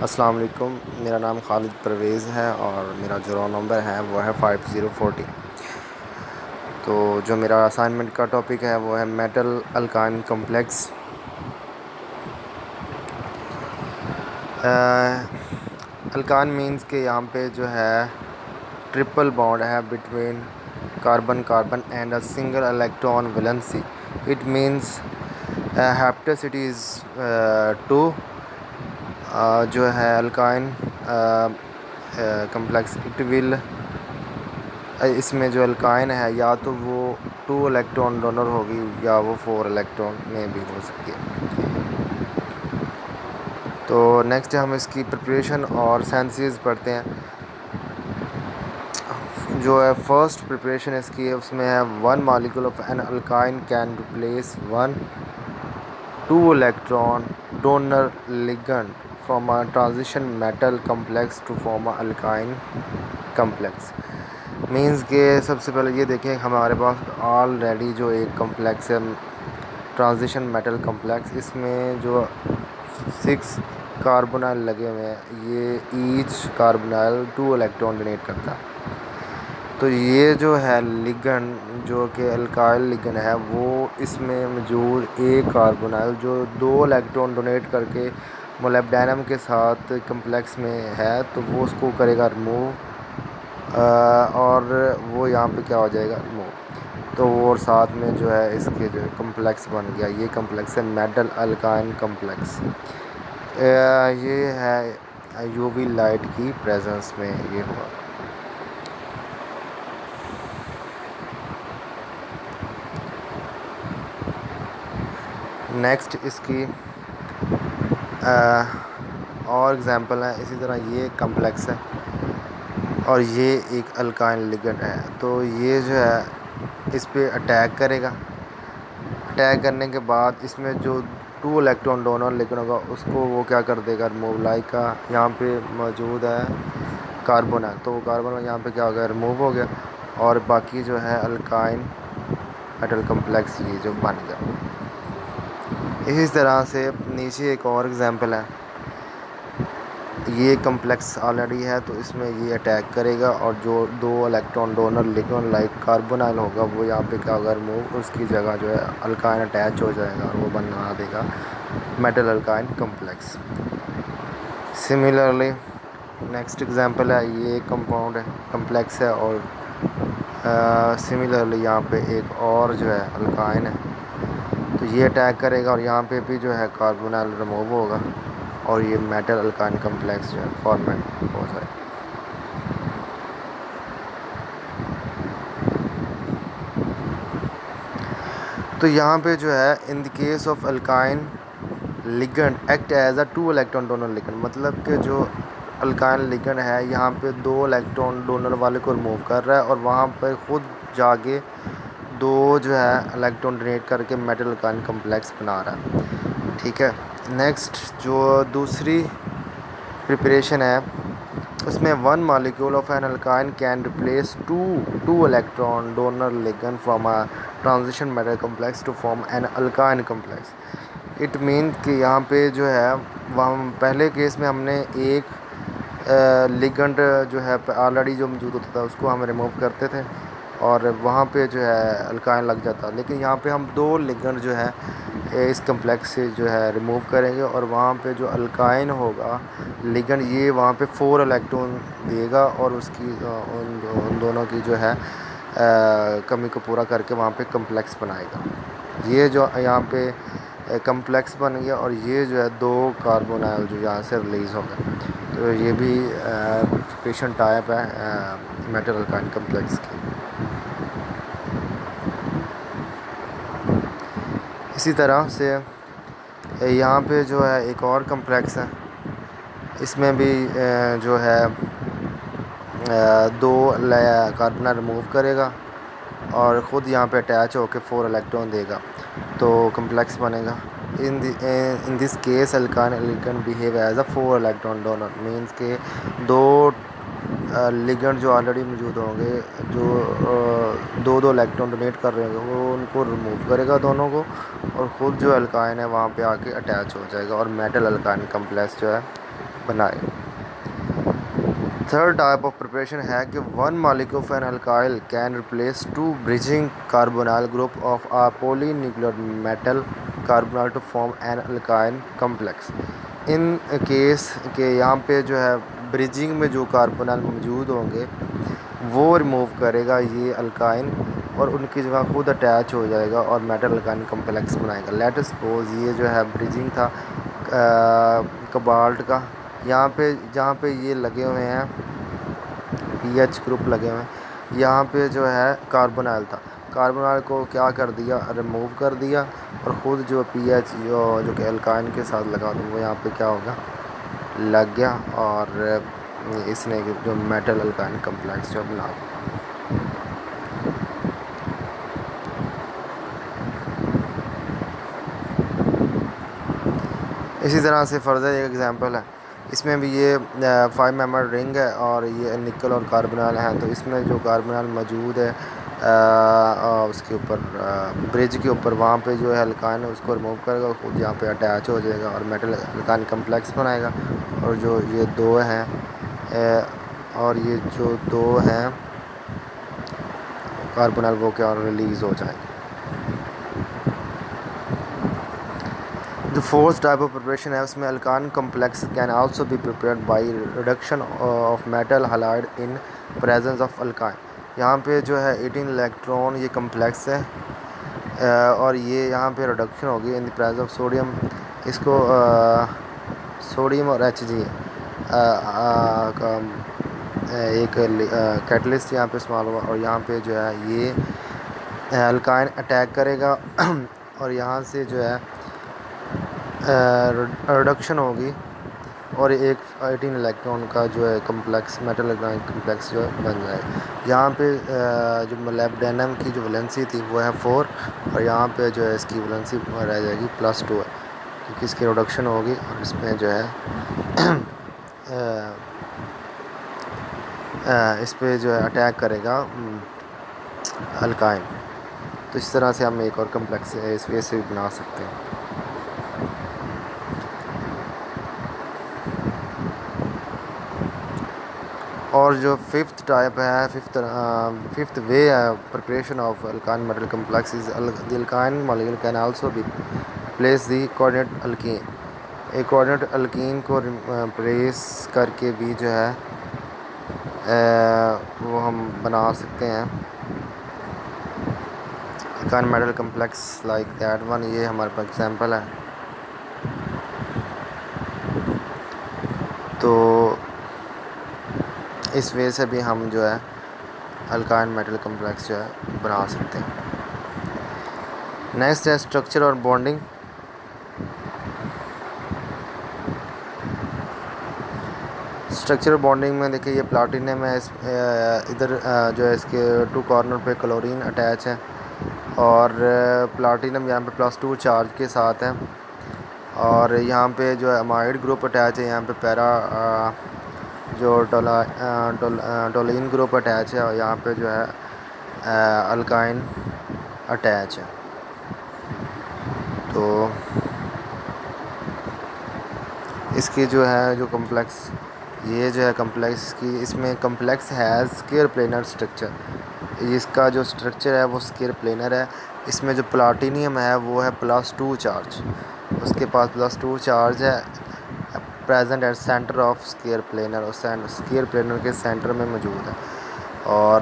अस्सलाम वालेकुम। मेरा नाम खालिद परवेज़ है और मेरा जो रोल नंबर है वो है 5040। तो जो मेरा असाइनमेंट का टॉपिक है वो है metal alkyne complex. Alkyne means के यहाँ पे जो है ट्रिपल बॉन्ड है between carbon carbon and a single electron valency. It means hapticity is 2। जो है अल्काइन कम्प्लेक्स इट विल इसमें जो अल्काइन है या तो वो 2 इलेक्ट्रॉन डोनर होगी या वो 4 इलेक्ट्रॉन में भी हो सकती है। तो नेक्स्ट हम इसकी प्रिपरेशन और सेंसेस पढ़ते हैं। जो है फर्स्ट प्रिपरेशन इसकी है उसमें है 1 molecule of an alkyne can replace 1 2 electron donor ligand from a transition metal complex to form a alkyne complex. Means के सबसे पहले ये देखें हमारे पास ऑलरेडी जो एक कम्प्लेक्स है ट्रांजिशन मेटल कम्प्लेक्स, इसमें जो 6 कार्बोनाइल लगे हुए हैं, ये ईच कार्बोनाइल 2 इलेक्ट्रॉन डोनेट करता है। तो ये जो है लिगेंड जो कि अल्काइल लिगेंड है वो इसमें मौजूद एक कार्बोनाइल जो 2 इलेक्ट्रॉन डोनेट करके मोलिब्डेनम के साथ कम्प्लेक्स में है, तो वो उसको करेगा रिमूव और वो यहाँ पे क्या हो जाएगा रिमूव। तो वो और साथ में जो है इसके जो कम्प्लेक्स बन गया, ये कम्प्लेक्स है मेटल अल्काइन कम्प्लेक्स। ये है यूवी लाइट की प्रेजेंस में ये हुआ। नेक्स्ट इसकी और एग्जांपल है। इसी तरह ये कम्प्लेक्स है और ये एक अल्काइन लिगेंड है, तो ये जो है इस पे अटैक करेगा। अटैक करने के बाद इसमें जो 2 इलेक्ट्रॉन डोनर लिगेंड होगा उसको वो क्या कर देगा रिमूव। लाइक का यहाँ पे मौजूद है कार्बन है, तो वो कार्बन यहाँ पे क्या हो गया रिमूव हो गया और बाकी जो है अल्काइन मेटल कम्प्लेक्स ये जो बन गया। इसी तरह से नीचे एक और एग्जांपल है। ये कम्प्लेक्स ऑलरेडी है तो इसमें ये अटैक करेगा और जो 2 electron donor ligand like carbonyl होगा वो यहाँ पे क्या होगा रिमूव, उसकी जगह जो है अल्काइन अटैच हो जाएगा और वो बना देगा metal alkyne complex. Similarly next example है, ये एक कंपाउंड है कम्प्लेक्स है और सिमिलरली यहाँ पे एक और जो है अल्काइन है, तो ये अटैक करेगा और यहाँ पे भी जो है कार्बोनाइल रिमूव होगा और ये मेटल अल्काइन कम्प्लेक्स जो है फॉर्मेट हो जाए। तो यहाँ पे जो है in the case of alkyne ligand act as a 2 electron donor ligand, मतलब कि जो अल्काइन लिगेंड है यहाँ पे 2 इलेक्ट्रॉन डोनर वाले को रिमूव कर रहा है और वहाँ पर ख़ुद जाके 2 जो है इलेक्ट्रॉन डोनेट करके मेटल अल्काइन कम्प्लेक्स बना रहा है। ठीक है। नेक्स्ट जो दूसरी प्रिपरेशन है उसमें 1 molecule of an alkyne can replace 2 electron donor ligand from a transition metal complex to form an alkyne complex. It mean कि यहाँ पे जो है वहाँ पहले केस में हमने एक लिगेंड जो है ऑलरेडी जो मौजूद होता था उसको हम रिमूव करते थे और वहाँ पे जो है अल्काइन लग जाता, लेकिन यहाँ पे हम 2 लिगेंड जो है इस कम्प्लेक्स से जो है रिमूव करेंगे और वहाँ पे जो अल्काइन होगा लिगेंड ये वहाँ पे 4 इलेक्ट्रॉन देगा और उसकी उन दोनों की जो है कमी को पूरा करके वहाँ पे कम्प्लेक्स बनाएगा। ये जो यहाँ पे कम्प्लेक्स बन गया और ये जो है 2 कार्बोनाइल जो यहाँ से रिलीज़ हो गए, तो ये भी पेशेंट टाइप है मेटल अल्काइन कम्प्लेक्स की। इसी तरह से यहाँ पे जो है एक और कम्प्लेक्स है, इसमें भी जो है 2 कार्बन रिमूव करेगा और ख़ुद यहाँ पे अटैच होकर 4 इलेक्ट्रॉन देगा तो कम्प्लेक्स बनेगा। In this case alkyne ligand behave as a 4 electron donor, means के 2 लिगेंड जो ऑलरेडी मौजूद होंगे, जो दो दो इलेक्ट्रॉन डोनेट कर रहे होंगे, वो उनको रिमूव करेगा दोनों को, और ख़ुद जो अल्काइन है वहाँ पे आके अटैच हो जाएगा और मेटल अल्काइन कम्प्लेक्स जो है बनाएगा। थर्ड टाइप ऑफ प्रिपरेशन है कि one molecule of an alkyl can replace two bridging carbonyl group of a polynuclear metal carbonyl to form an alkyne complex. In case के यहाँ पे जो है ब्रिजिंग में जो कार्बोनाइल मौजूद होंगे वो रिमूव करेगा ये अल्काइन, और उनकी जगह खुद अटैच हो जाएगा और मेटल अल्काइन कम्प्लेक्स बनाएगा। लेट अस सपोज ये जो है ब्रिजिंग था कोबाल्ट का, यहाँ पे जहाँ पे ये लगे हुए हैं पीएच ग्रुप लगे हुए हैं, यहाँ पे जो है कार्बोनाइल था, कार्बोनाइल को क्या कर दिया, रिमूव कर दिया, और ख़ुद जो पीएच जो कि अल्काइन के साथ लगा दूँ वो यहाँ पे क्या होगा, लग गया, और इसने जो मेटल अल्काइन कम्प्लेक्स जो बना। इसी तरह से फर्दर एक एग्जांपल है, इसमें भी ये 5 मेंबर रिंग है और ये निकल और कार्बोनाइल हैं, तो इसमें जो कार्बोनाइल मौजूद है उसके ऊपर ब्रिज के ऊपर, वहाँ पे जो है अल्काइन है उसको रिमूव करेगा, खुद यहाँ पे अटैच हो जाएगा और मेटल अल्काइन कम्प्लेक्स बनाएगा। और जो ये दो हैं और ये जो दो हैं कार्बोनाइल वो क्या रिलीज़ हो जाएंगे। The fourth type of preparation है उसमें alkyne complex can also be prepared by reduction of metal halide in presence of alkyne। यहाँ पे जो है 18 इलेक्ट्रॉन ये कम्प्लेक्स है और ये यहाँ पे रिडक्शन होगी in the presence of sodium. इसको सोडियम और एच जी एक कैटलिस्ट यहाँ पे इस्तेमाल हुआ, और यहाँ पे जो है ये अल्काइन अटैक करेगा और यहाँ से जो है रिडक्शन होगी और एक 18 इलेक्ट्रॉन का जो है कम्प्लेक्स मेटल अल्काइन कम्प्लेक्स जो है बन जाएगा। यहाँ पे जो मोलिब्डेनम की जो वैलेंसी थी वो है 4, और यहाँ पे जो है इसकी वैलेंसी रह जाएगी +2 है, क्योंकि इसकी रिडक्शन होगी और इसमें जो है इस पे जो है अटैक करेगा अल्काइन। तो इस तरह से हम एक और कम्प्लेक्स इस वे से भी बना सकते हैं। और जो फिफ्थ टाइप है, फिफ्थ वे है preparation of alkyne metal complex is the alkyne molecule can also be place the coordinate alkyne. एक कोऑर्डिनेट अल्कीन को प्रेस करके भी जो है वो हम बना सकते हैं alkyne metal complex like that one. ये हमारे पास एग्जांपल है। तो इस वे से भी हम जो है अल्काइन मेटल कम्प्लेक्स जो है बना सकते हैं। नेक्स्ट है स्ट्रक्चर और बॉन्डिंग। स्ट्रक्चर बॉन्डिंग में देखिए ये प्लाटिनम है, इधर जो है इसके 2 कॉर्नर पे क्लोरीन अटैच है, और प्लाटिनम यहाँ पे +2 चार्ज के साथ है, और यहाँ पे जो है अमाइड ग्रुप अटैच है, यहाँ पे पैरा जो टोलिन ग्रुप अटैच है, और यहाँ पे जो है अल्काइन अटैच है। तो इसकी जो है जो कम्प्लेक्स ये जो है कम्प्लेक्स की, इसमें कम्प्लेक्स है स्क्वायर प्लेनर स्ट्रक्चर। इसका जो स्ट्रक्चर है वो स्क्वायर प्लेनर है। इसमें जो प्लाटिनियम है वो है +2 चार्ज, उसके पास +2 चार्ज है present at center of square planar, और स्क्वायर प्लेनर के सेंटर में मौजूद है। और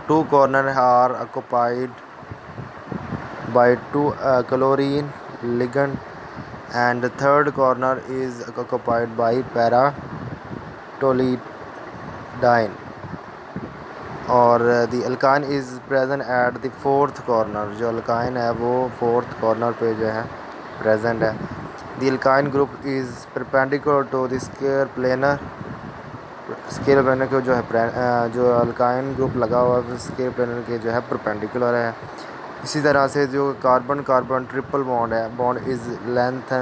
2 corner are occupied by 2 chlorine ligand, and the third corner is occupied by para-toluidine, और the alkyne is present at the fourth corner। जो alkyne है वो 4th कॉर्नर पे जो है प्रेजेंट है। the alkyne group is perpendicular to the square planar। Square planar के जो है जो अल्काइन ग्रुप लगा हुआ है स्क्वायर प्लेनर के जो है परपेंडिकुलर है। इसी तरह से जो कार्बन कार्बन ट्रिपल बॉन्ड है, bond is length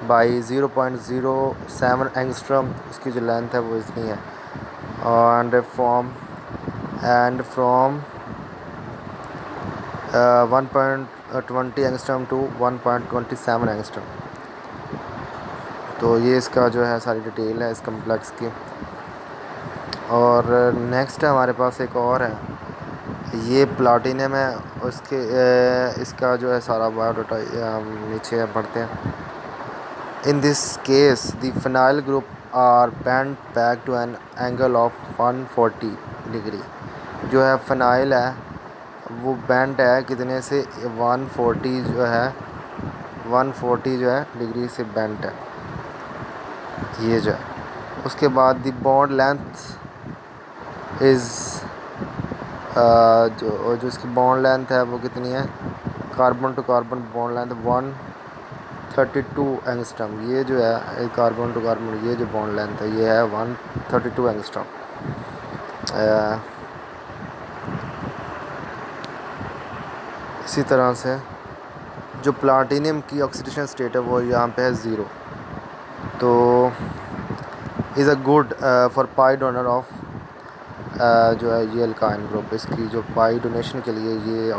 by 0.07 angstrom, उसकी जो लेंथ है वो इतनी है। and from 1.20 angstrom to 1.27 angstrom. तो ये इसका जो है सारी डिटेल है इस कम्प्लेक्स की। और नेक्स्ट है हमारे पास एक और है, ये प्लाटिनम है। उसके इसका जो है सारा बायोडाटा हम नीचे पढ़ते हैं। In this case the phenyl group are bent back to an angle of 140 degree. जो है फिनाइल है वो बेंट है कितने से, 140 जो है 140 जो है डिग्री से बेंट है ये जो है। उसके बाद द बॉन्ड लेंथ इज़ जो इसकी बॉन्ड लेंथ है वो कितनी है, carbon to carbon bond length 132 angstrom. ये जो है कार्बन टू कार्बन ये जो बॉन्ड लेंथ है ये है 132 एंगस्ट्रॉम। इसी तरह से जो प्लाटिनियम की ऑक्सीडेशन स्टेट है वो यहाँ पे है 0। तो is a good for pi donor of जो है ये अल्काइन ग्रुप, इसकी जो पाई डोनेशन के लिए ये